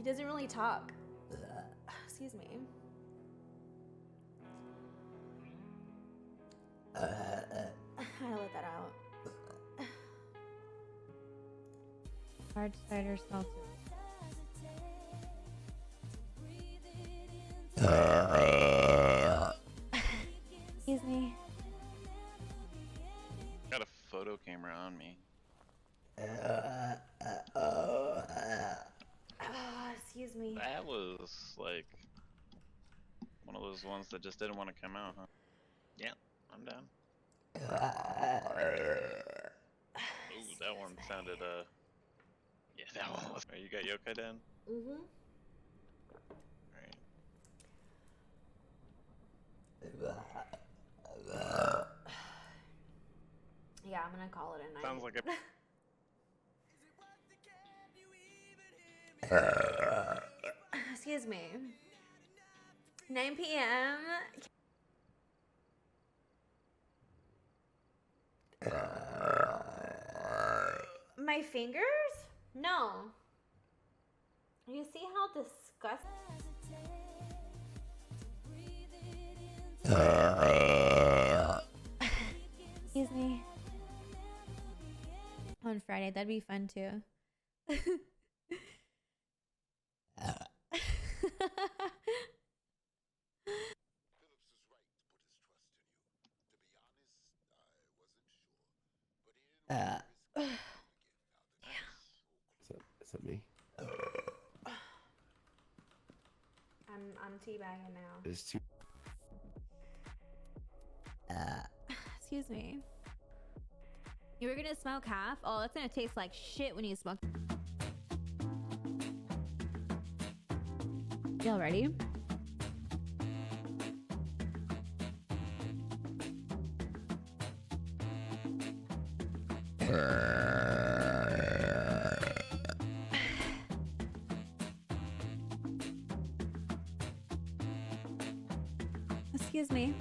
doesn't really talk. Excuse me. I gotta let that out. Hard cider seltzer. Excuse me. Got a photo camera on me. Excuse me. That was like one of those ones that just didn't want to come out, huh? Yeah, I'm down. Ooh, that one sounded yeah, that one was. Alright, you got yokai down? Mm-hmm. Alright. Yeah, I'm gonna call it a night. Sounds like a Excuse me. 9 p.m. My fingers? No. You see how disgusting? Excuse me. On Friday, that'd be fun too. Is that me? I'm teabagging now. There's two. Excuse me. You were gonna smoke half? Oh, that's gonna taste like shit when you smoke. Y'all ready? Excuse me.